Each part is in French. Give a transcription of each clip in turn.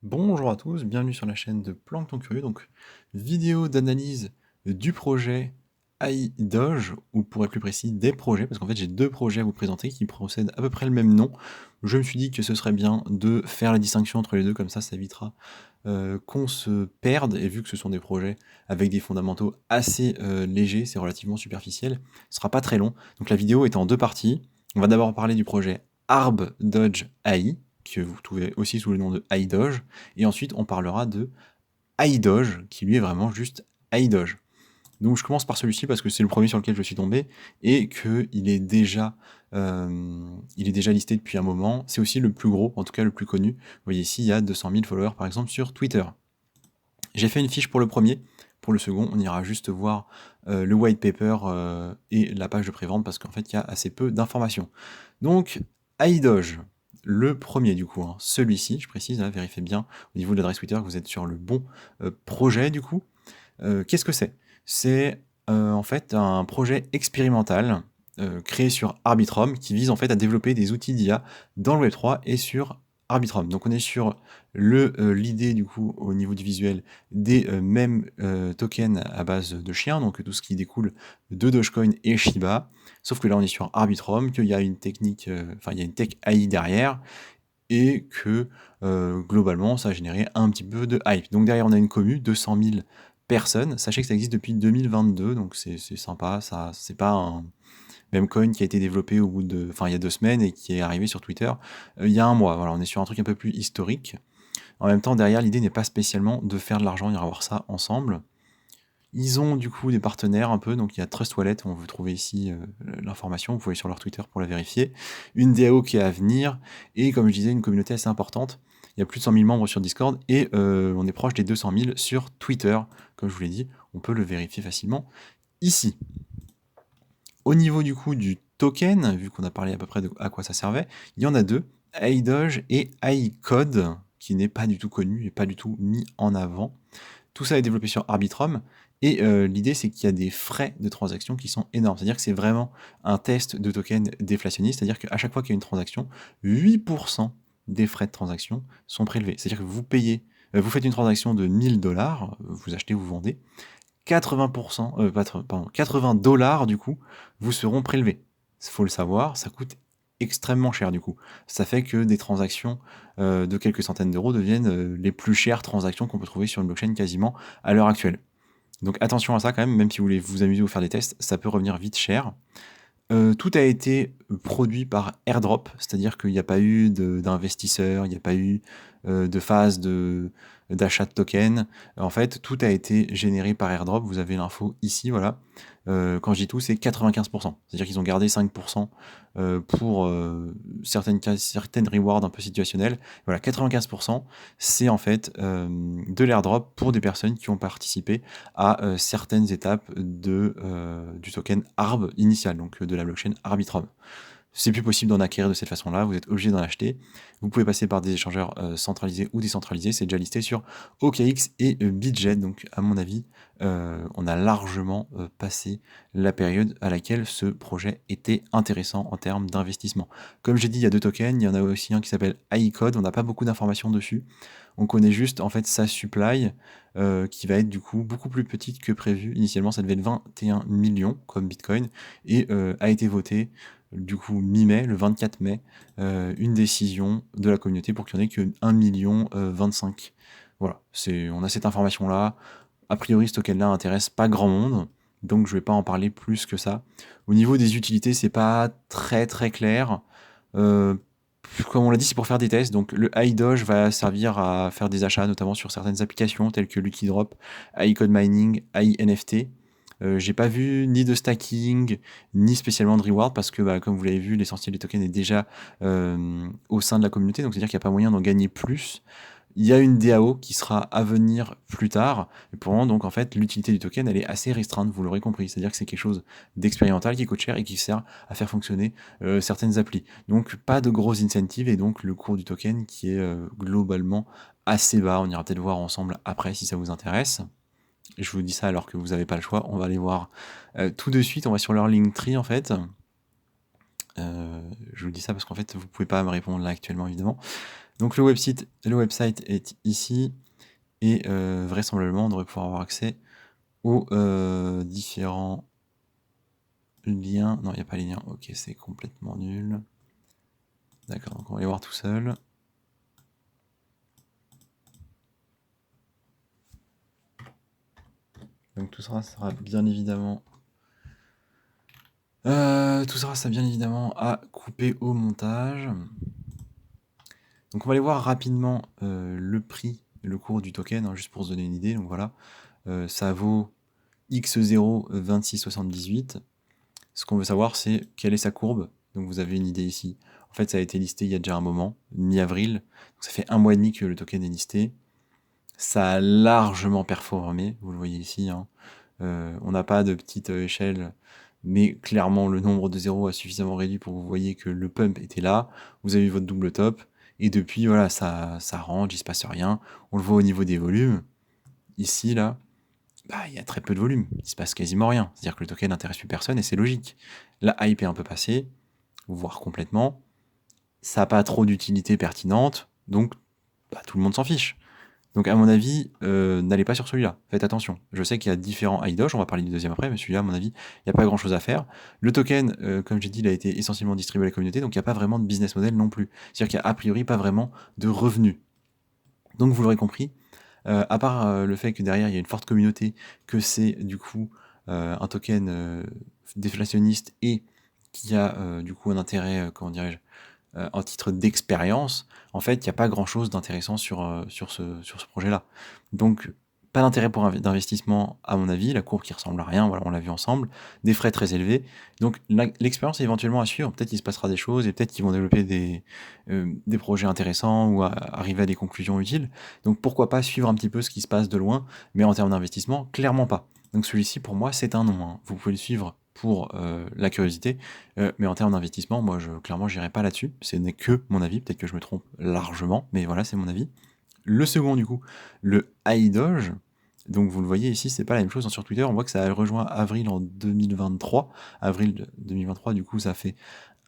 Bonjour à tous, bienvenue sur la chaîne de Plancton Curieux. Donc, vidéo d'analyse du projet iDoge, ou pour être plus précis, des projets, parce qu'en fait j'ai deux projets à vous présenter qui procèdent à peu près le même nom. Je me suis dit que ce serait bien de faire la distinction entre les deux, comme ça évitera qu'on se perde, et vu que ce sont des projets avec des fondamentaux assez légers, c'est relativement superficiel, ce sera pas très long. Donc la vidéo est en deux parties. On va d'abord parler du projet Arb Dodge AI, que vous trouvez aussi sous le nom de iDoge, et ensuite on parlera de iDoge, qui lui est vraiment juste iDoge. Donc je commence par celui-ci parce que c'est le premier sur lequel je suis tombé et qu'il est déjà listé depuis un moment. C'est aussi le plus gros, en tout cas le plus connu. Vous voyez ici, il y a 200 000 followers par exemple sur Twitter. J'ai fait une fiche pour le premier. Pour le second, on ira juste voir le white paper et la page de prévente parce qu'en fait, il y a assez peu d'informations. Donc, iDoge, le premier du coup, hein, celui-ci, je précise, hein, vérifiez bien au niveau de l'adresse Twitter que vous êtes sur le bon projet du coup. Qu'est-ce que c'est? C'est en fait un projet expérimental créé sur Arbitrum qui vise en fait à développer des outils d'IA dans le Web3 et sur Arbitrum. Donc on est sur l'idée du coup au niveau du visuel des mêmes tokens à base de chiens, donc tout ce qui découle de Dogecoin et Shiba, sauf que là on est sur Arbitrum, qu'il y a une technique, il y a une tech AI derrière, et que globalement ça a généré un petit peu de hype. Donc derrière on a une commu, 200 000 personnes. Sachez que ça existe depuis 2022, donc c'est sympa. Ça, c'est pas un même coin qui a été développé il y a 2 semaines et qui est arrivé sur Twitter il y a un mois. Voilà, on est sur un truc un peu plus historique. En même temps, derrière, l'idée n'est pas spécialement de faire de l'argent, on ira voir ça ensemble. Ils ont du coup des partenaires un peu, donc il y a Trust Wallet, on veut trouver ici l'information, vous pouvez aller sur leur Twitter pour la vérifier. Une DAO qui est à venir, et comme je disais, une communauté assez importante. Il y a plus de 100 000 membres sur Discord, et on est proche des 200 000 sur Twitter. Comme je vous l'ai dit, on peut le vérifier facilement ici. Au niveau du coup du token, vu qu'on a parlé à peu près de à quoi ça servait, il y en a deux, iDoge et iCode, qui n'est pas du tout connu et pas du tout mis en avant. Tout ça est développé sur Arbitrum, et l'idée c'est qu'il y a des frais de transaction qui sont énormes. C'est-à-dire que c'est vraiment un test de token déflationniste, c'est-à-dire qu'à chaque fois qu'il y a une transaction, 8% des frais de transaction sont prélevés. C'est-à-dire que vous payez, vous faites une transaction de 1000 $, vous achetez, vous vendez, 80%, pardon, 80 dollars du coup, vous seront prélevés. Il faut le savoir, ça coûte extrêmement cher du coup. Ça fait que des transactions de quelques centaines d'euros deviennent les plus chères transactions qu'on peut trouver sur une blockchain quasiment à l'heure actuelle. Donc attention à ça quand même, même si vous voulez vous amuser ou faire des tests, ça peut revenir vite cher. Tout a été produit par airdrop, c'est-à-dire qu'il n'y a pas eu d'investisseurs, il n'y a pas eu de phase d'achat de tokens. En fait, tout a été généré par airdrop. Vous avez l'info ici, voilà. Quand je dis tout, c'est 95%. C'est-à-dire qu'ils ont gardé 5% pour certaines rewards un peu situationnelles. Voilà, 95%, c'est en fait de l'airdrop pour des personnes qui ont participé à certaines étapes du token ARB initial, donc de la blockchain Arbitrum. C'est plus possible d'en acquérir de cette façon-là, vous êtes obligé d'en acheter. Vous pouvez passer par des échangeurs centralisés ou décentralisés, c'est déjà listé sur OKX et Bitget, donc à mon avis, on a largement passé la période à laquelle ce projet était intéressant en termes d'investissement. Comme j'ai dit, il y a deux tokens, il y en a aussi un qui s'appelle iCode, on n'a pas beaucoup d'informations dessus. On connaît juste en fait sa supply qui va être du coup beaucoup plus petite que prévu. Initialement, ça devait être 21 millions comme Bitcoin et a été voté du coup mi-mai, le 24 mai, une décision de la communauté pour qu'il n'y en ait que 1 million 25. Voilà, on a cette information-là. A priori, ce token-là intéresse pas grand monde, donc je vais pas en parler plus que ça. Au niveau des utilités, c'est pas très très clair. Euh, Comme on l'a dit, c'est pour faire des tests. Donc le iDoge va servir à faire des achats, notamment sur certaines applications telles que Lucky Drop, iCode Mining, iNFT. J'ai pas vu ni de stacking, ni spécialement de reward, parce que comme vous l'avez vu, l'essentiel des tokens est déjà au sein de la communauté, donc c'est-à-dire qu'il n'y a pas moyen d'en gagner plus. Il y a une DAO qui sera à venir plus tard. Et pour le moment, donc en fait, l'utilité du token, elle est assez restreinte, vous l'aurez compris. C'est-à-dire que c'est quelque chose d'expérimental qui coûte cher et qui sert à faire fonctionner certaines applis. Donc pas de gros incentives et donc le cours du token qui est globalement assez bas. On ira peut-être voir ensemble après si ça vous intéresse. Je vous dis ça alors que vous n'avez pas le choix. On va aller voir tout de suite. On va sur leur Linktree en fait. Je vous dis ça parce qu'en fait, vous pouvez pas me répondre là actuellement, évidemment. Donc le website est ici, et vraisemblablement on devrait pouvoir avoir accès aux différents liens. Non, il n'y a pas les liens, ok, c'est complètement nul. D'accord, donc on va les voir tout seul. Donc tout ça sera bien évidemment à couper au montage. Donc on va aller voir rapidement le prix, le cours du token, hein, juste pour se donner une idée. Donc voilà, ça vaut X0 26,78. Ce qu'on veut savoir, c'est quelle est sa courbe. Donc vous avez une idée ici. En fait, ça a été listé il y a déjà un moment, mi-avril. Donc ça fait 1 mois et demi que le token est listé. Ça a largement performé, vous le voyez ici, hein. On n'a pas de petite échelle, mais clairement le nombre de zéros a suffisamment réduit pour que vous voyez que le pump était là. Vous avez eu votre double top, et depuis, voilà, ça rentre, il se passe rien. On le voit au niveau des volumes. Ici, là, bah, il y a très peu de volume, il se passe quasiment rien. C'est-à-dire que le token n'intéresse plus personne, et c'est logique. La hype est un peu passée, voire complètement. Ça n'a pas trop d'utilité pertinente, donc bah, tout le monde s'en fiche. Donc à mon avis, n'allez pas sur celui-là, faites attention. Je sais qu'il y a différents iDoge, on va parler du deuxième après, mais celui-là, à mon avis, il n'y a pas grand-chose à faire. Le token, comme j'ai dit, il a été essentiellement distribué à la communauté, donc il n'y a pas vraiment de business model non plus. C'est-à-dire qu'il n'y a a priori pas vraiment de revenus. Donc vous l'aurez compris, à part le fait que derrière il y a une forte communauté, que c'est du coup un token déflationniste et qui a du coup un intérêt, comment dirais-je, en titre d'expérience, en fait, il n'y a pas grand-chose d'intéressant sur ce projet-là. Donc, pas d'intérêt pour d'investissement, à mon avis, la courbe qui ressemble à rien, voilà, on l'a vu ensemble, des frais très élevés. Donc, l'expérience est éventuellement à suivre, peut-être qu'il se passera des choses, et peut-être qu'ils vont développer des projets intéressants ou arriver à des conclusions utiles. Donc, pourquoi pas suivre un petit peu ce qui se passe de loin, mais en termes d'investissement, clairement pas. Donc, celui-ci, pour moi, c'est un non, hein. Vous pouvez le suivre pour la curiosité, mais en termes d'investissement, moi, clairement, j'irai pas là-dessus. Ce n'est que mon avis. Peut-être que je me trompe largement, mais voilà, c'est mon avis. Le second, du coup, le iDoge. Donc, vous le voyez ici, c'est pas la même chose. Sur Twitter, on voit que ça a rejoint avril en 2023. Avril 2023, du coup, ça fait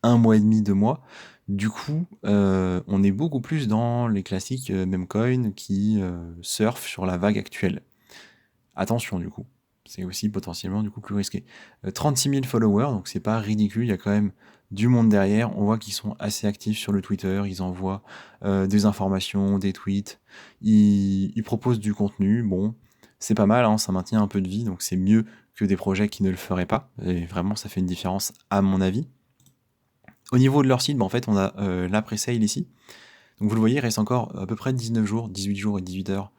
1 mois et demi, 2 mois. Du coup, on est beaucoup plus dans les classiques memecoin qui surfent sur la vague actuelle. Attention, du coup. C'est aussi potentiellement du coup plus risqué. 36 000 followers, donc c'est pas ridicule, il y a quand même du monde derrière. On voit qu'ils sont assez actifs sur le Twitter, ils envoient des informations, des tweets, ils proposent du contenu. Bon, c'est pas mal, hein, ça maintient un peu de vie, donc c'est mieux que des projets qui ne le feraient pas. Et vraiment, ça fait une différence à mon avis. Au niveau de leur site, en fait, on a la pre-sale ici. Donc vous le voyez, il reste encore à peu près 19 jours, 18 jours et 18 heures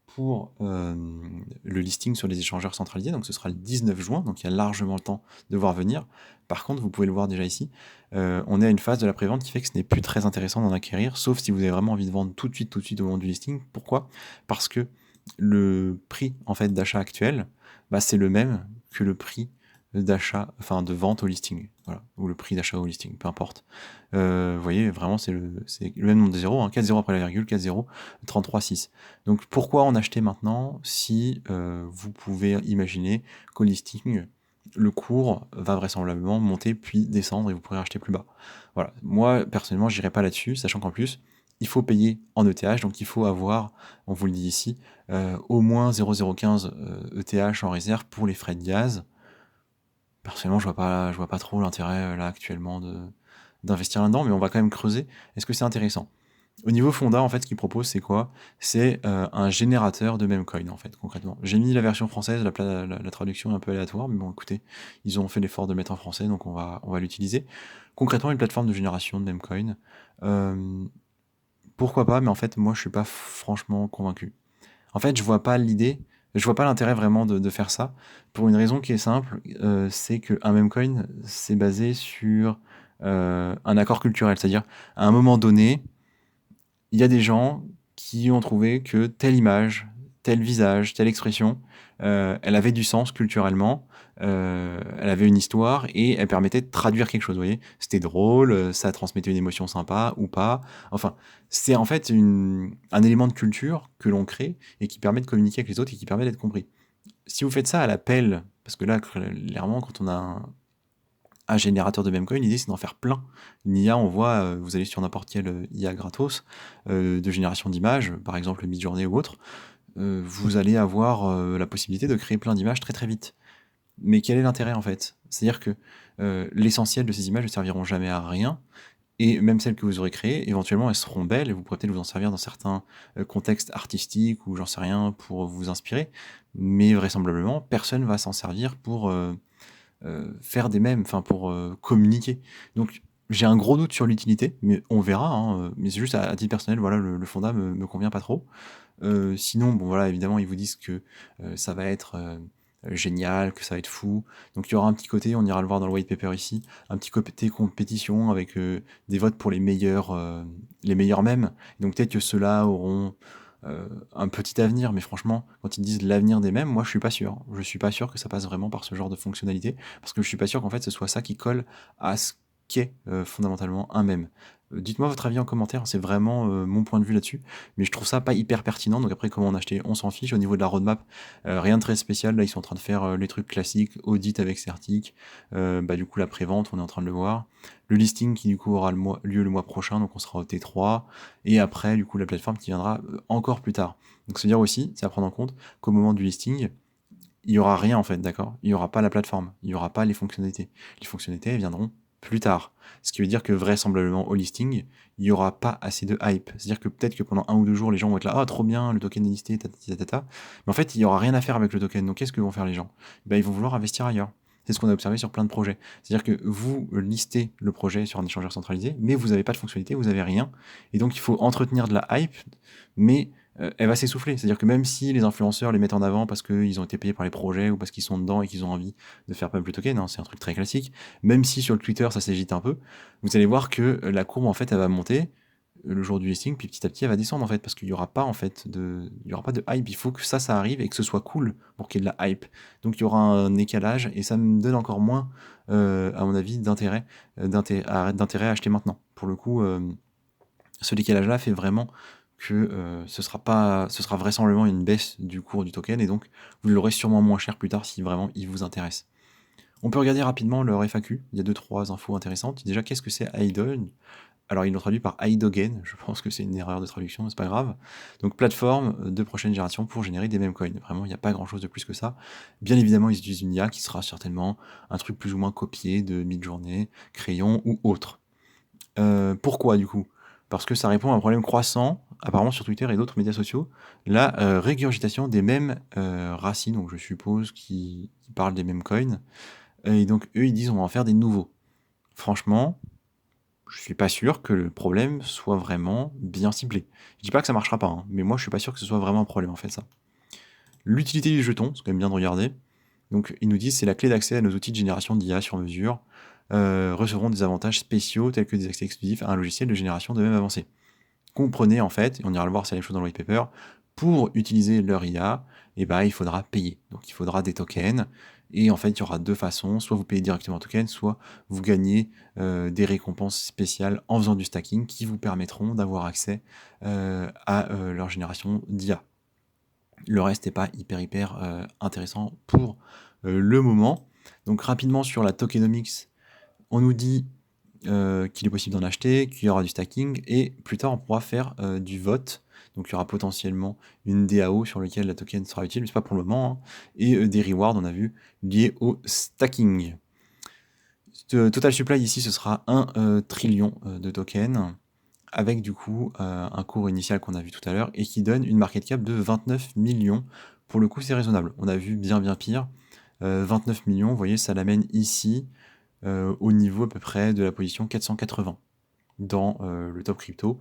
pour le listing sur les échangeurs centralisés, donc ce sera le 19 juin, donc il y a largement le temps de voir venir. Par contre, vous pouvez le voir déjà ici, on est à une phase de la prévente qui fait que ce n'est plus très intéressant d'en acquérir, sauf si vous avez vraiment envie de vendre tout de suite au moment du listing. Pourquoi ? Parce que le prix en fait d'achat actuel, bah, c'est le même que le prix d'achat, enfin de vente au listing, voilà, ou le prix d'achat au listing, peu importe. Vous voyez, vraiment, c'est le même nombre de zéros, hein, 4 zéros après la virgule, 4 zéros, 33,6. Donc pourquoi en acheter maintenant si vous pouvez imaginer qu'au listing, le cours va vraisemblablement monter puis descendre et vous pourrez acheter plus bas. Voilà, moi personnellement, j'irai pas là-dessus, sachant qu'en plus, il faut payer en ETH, donc il faut avoir, on vous le dit ici, au moins 0,015 ETH en réserve pour les frais de gaz. Personnellement, je vois pas trop l'intérêt là actuellement d'investir là-dedans, mais on va quand même creuser. Est-ce que c'est intéressant ? Au niveau Fonda, en fait, ce qu'ils proposent, c'est quoi ? C'est un générateur de memecoin, en fait, concrètement. J'ai mis la version française, la traduction est un peu aléatoire, mais bon, écoutez, ils ont fait l'effort de le mettre en français, donc on va l'utiliser. Concrètement, une plateforme de génération de memecoin. Pourquoi pas, mais en fait, moi, je suis pas franchement convaincu. En fait, je vois pas l'intérêt vraiment de faire ça, pour une raison qui est simple, c'est qu'un memecoin, c'est basé sur un accord culturel. C'est-à-dire, à un moment donné, il y a des gens qui ont trouvé que telle image, tel visage, telle expression, elle avait du sens culturellement, elle avait une histoire et elle permettait de traduire quelque chose, vous voyez? C'était drôle, ça transmettait une émotion sympa ou pas. Enfin, c'est en fait un élément de culture que l'on crée et qui permet de communiquer avec les autres et qui permet d'être compris. Si vous faites ça à la pelle, parce que là, clairement, quand on a un générateur de meme coin, l'idée c'est d'en faire plein. Une IA, on voit, vous allez sur n'importe quelle IA gratos de génération d'images, par exemple Midjourney ou autre, vous allez avoir la possibilité de créer plein d'images très très vite. Mais quel est l'intérêt en fait? C'est-à-dire que l'essentiel de ces images ne serviront jamais à rien, et même celles que vous aurez créées, éventuellement elles seront belles, et vous pourrez peut-être vous en servir dans certains contextes artistiques, ou j'en sais rien, pour vous inspirer, mais vraisemblablement, personne va s'en servir pour faire des mèmes, enfin pour communiquer. Donc j'ai un gros doute sur l'utilité, mais on verra, hein, mais c'est juste à titre personnel, voilà, le fonda me convient pas trop. Sinon, bon voilà, évidemment, ils vous disent que ça va être génial, que ça va être fou. Donc il y aura un petit côté, on ira le voir dans le white paper ici, un petit côté compétition avec des votes pour les meilleurs mèmes. Donc peut-être que ceux-là auront un petit avenir, mais franchement, quand ils disent l'avenir des mèmes, moi je suis pas sûr. Je suis pas sûr que ça passe vraiment par ce genre de fonctionnalité, parce que je suis pas sûr qu'en fait ce soit ça qui colle à ce qu'est fondamentalement un mème. Dites-moi votre avis en commentaire, c'est vraiment mon point de vue là-dessus, mais je trouve ça pas hyper pertinent. Donc après, comment en acheter, on s'en fiche. Au niveau de la roadmap, rien de très spécial. Là, ils sont en train de faire les trucs classiques, audit avec Certic. Du coup, la prévente, on est en train de le voir. Le listing qui du coup aura lieu le mois prochain, donc on sera au T3. Et après, du coup, la plateforme qui viendra encore plus tard. Donc c'est dire aussi, c'est à prendre en compte qu'au moment du listing, il y aura rien en fait, d'accord? Il y aura pas la plateforme, il y aura pas les fonctionnalités. Les fonctionnalités, elles viendront plus tard. Ce qui veut dire que vraisemblablement au listing, il y aura pas assez de hype. C'est-à-dire que peut-être que pendant 1 ou 2 jours, les gens vont être là, ah trop bien, le token est listé, ta. Mais en fait, il y aura rien à faire avec le token. Donc qu'est-ce que vont faire les gens? Ben, ils vont vouloir investir ailleurs. C'est ce qu'on a observé sur plein de projets. C'est-à-dire que vous listez le projet sur un échangeur centralisé, mais vous n'avez pas de fonctionnalité, vous n'avez rien. Et donc il faut entretenir de la hype, mais elle va s'essouffler. C'est-à-dire que même si les influenceurs les mettent en avant parce qu'ils ont été payés par les projets ou parce qu'ils sont dedans et qu'ils ont envie de faire pump le token, hein, c'est un truc très classique, même si sur le Twitter ça s'agite un peu, vous allez voir que la courbe en fait elle va monter le jour du listing, puis petit à petit elle va descendre en fait, parce qu'il n'y aura pas en fait il y aura pas de hype. Il faut que ça arrive et que ce soit cool pour qu'il y ait de la hype. Donc il y aura un écalage et ça me donne encore moins, à mon avis, d'intérêt à acheter maintenant. Pour le coup, ce décalage-là fait vraiment que ce sera vraisemblablement une baisse du cours du token, et donc vous l'aurez sûrement moins cher plus tard si vraiment il vous intéresse. On peut regarder rapidement leur FAQ, il y a 2-3 infos intéressantes. Déjà, qu'est-ce que c'est Idle? Alors ils l'ont traduit par Idogen, je pense que c'est une erreur de traduction, mais c'est pas grave. Donc plateforme de prochaine génération pour générer des meme coins. Vraiment, il n'y a pas grand-chose de plus que ça. Bien évidemment, ils utilisent une IA qui sera certainement un truc plus ou moins copié de Midjourney, Crayon ou autre. Pourquoi du coup? Parce que ça répond à un problème croissant, apparemment sur Twitter et d'autres médias sociaux, la régurgitation des mêmes racines, donc je suppose qui parlent des mêmes coins. Et donc eux, ils disent on va en faire des nouveaux. Franchement, je suis pas sûr que le problème soit vraiment bien ciblé. Je dis pas que ça marchera pas, hein, mais moi je suis pas sûr que ce soit vraiment un problème en fait ça. L'utilité du jeton, c'est quand même bien de regarder. Donc ils nous disent c'est la clé d'accès à nos outils de génération d'IA sur mesure. Recevront des avantages spéciaux tels que des accès exclusifs à un logiciel de génération de même avancée. Comprenez en fait, et on ira le voir, c'est la même chose dans le white paper, pour utiliser leur IA, il faudra payer. Donc il faudra des tokens, et en fait il y aura deux façons, soit vous payez directement en tokens, soit vous gagnez des récompenses spéciales en faisant du stacking qui vous permettront d'avoir accès à leur génération d'IA. Le reste n'est pas hyper intéressant pour le moment. Donc rapidement sur la tokenomics, on nous dit qu'il est possible d'en acheter, qu'il y aura du stacking, et plus tard on pourra faire du vote. Donc il y aura potentiellement une DAO sur laquelle la token sera utile, mais c'est pas pour le moment, hein. Et des rewards, on a vu, liés au stacking. Total supply ici, ce sera 1 trillion de tokens, avec du coup un cours initial qu'on a vu tout à l'heure, et qui donne une market cap de 29 millions. Pour le coup, c'est raisonnable. On a vu bien pire. 29 millions, vous voyez, ça l'amène ici au niveau à peu près de la position 480 dans le top crypto.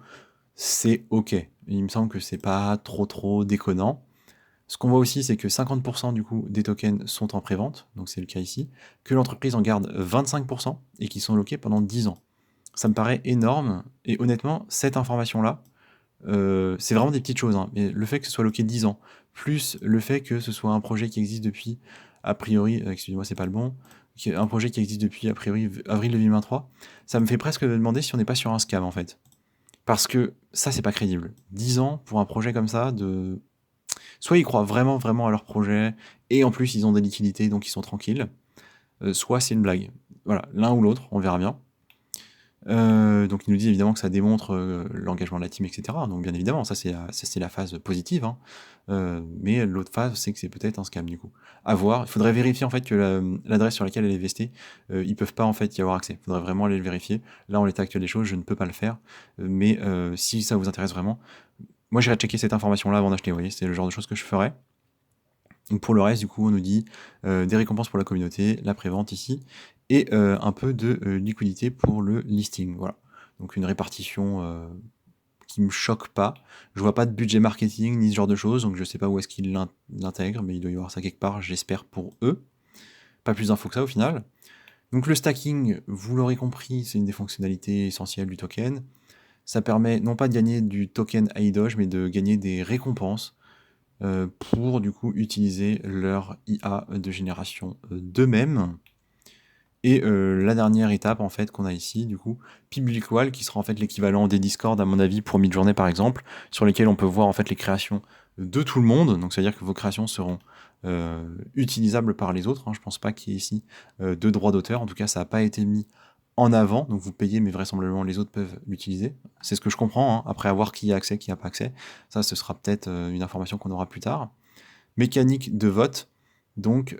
C'est ok. Il me semble que c'est pas trop déconnant. Ce qu'on voit aussi, c'est que 50% du coup des tokens sont en prévente, donc c'est le cas ici, que l'entreprise en garde 25% et qui sont loqués pendant 10 ans. Ça me paraît énorme, et honnêtement, cette information-là, c'est vraiment des petites choses, hein, mais le fait que ce soit loqué 10 ans, plus le fait que ce soit un projet qui existe depuis, a priori, excusez-moi, c'est pas le bon, un projet qui existe depuis, a priori, avril 2023, ça me fait presque me demander si on n'est pas sur un scam, en fait. Parce que ça, c'est pas crédible. 10 ans pour un projet comme ça, soit ils croient vraiment à leur projet, et en plus, ils ont des liquidités, donc ils sont tranquilles, soit c'est une blague. voilà, l'un ou l'autre, on verra bien. Donc il nous dit évidemment que ça démontre l'engagement de la team, etc. Donc bien évidemment, ça c'est la phase positive, hein. Mais l'autre phase, c'est que c'est peut-être un scam du coup. À voir. Il faudrait vérifier en fait que l'adresse sur laquelle elle est vestée, ils peuvent pas en fait y avoir accès. Il faudrait vraiment aller le vérifier. Là, en l'état actuel des choses, je ne peux pas le faire. Mais si ça vous intéresse vraiment, moi j'irai checker cette information-là avant d'acheter. Vous voyez, c'est le genre de choses que je ferais. Donc pour le reste, du coup, on nous dit des récompenses pour la communauté, la prévente ici, et un peu de liquidité pour le listing. Voilà. Donc une répartition qui me choque pas. Je vois pas de budget marketing ni ce genre de choses, donc je sais pas où est-ce qu'ils l'intègrent, mais il doit y avoir ça quelque part, j'espère pour eux. Pas plus d'infos que ça au final. Donc le stacking, vous l'aurez compris, c'est une des fonctionnalités essentielles du token. Ça permet non pas de gagner du token iDoge, mais de gagner des récompenses pour du coup utiliser leur IA de génération d'eux-mêmes. Et la dernière étape en fait qu'on a ici, du coup, Public Wall, qui sera en fait l'équivalent des Discord à mon avis pour Midjourney par exemple, sur lesquels on peut voir en fait les créations de tout le monde. Donc c'est-à-dire que vos créations seront utilisables par les autres, hein. Je pense pas qu'il y ait ici de droit d'auteur. En tout cas, ça n'a pas été mis en avant, donc vous payez, mais vraisemblablement les autres peuvent l'utiliser. C'est ce que je comprends, hein. Après avoir qui a accès, qui n'a pas accès. Ça, ce sera peut-être une information qu'on aura plus tard. Mécanique de vote. Donc,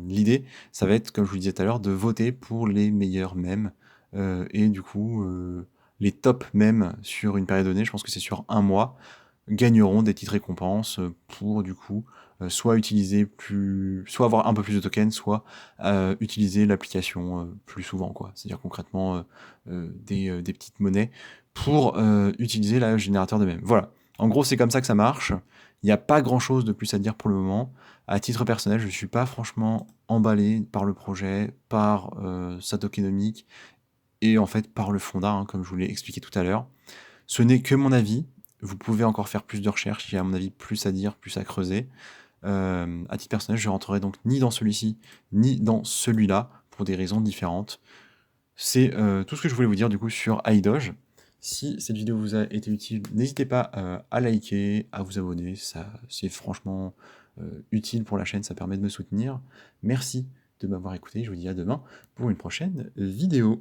l'idée, ça va être, comme je vous le disais tout à l'heure, de voter pour les meilleurs mèmes. Et du coup, les top mèmes sur une période donnée, je pense que c'est sur un mois, gagneront des petites récompenses pour, du coup, soit utiliser soit avoir un peu plus de tokens, soit utiliser l'application plus souvent, quoi. C'est-à-dire concrètement des petites monnaies pour utiliser le générateur de mèmes. Voilà. En gros, c'est comme ça que ça marche. Il n'y a pas grand-chose de plus à dire pour le moment. À titre personnel, je ne suis pas franchement emballé par le projet, par sa tokenomique et en fait par le fondat, hein, comme je vous l'ai expliqué tout à l'heure. Ce n'est que mon avis. Vous pouvez encore faire plus de recherches. Il y a à mon avis plus à dire, plus à creuser. À titre personnel, je ne rentrerai donc ni dans celui-ci, ni dans celui-là, pour des raisons différentes. C'est tout ce que je voulais vous dire du coup sur iDoge. Si cette vidéo vous a été utile, n'hésitez pas à liker, à vous abonner, ça c'est franchement utile pour la chaîne, ça permet de me soutenir. Merci de m'avoir écouté, je vous dis à demain pour une prochaine vidéo.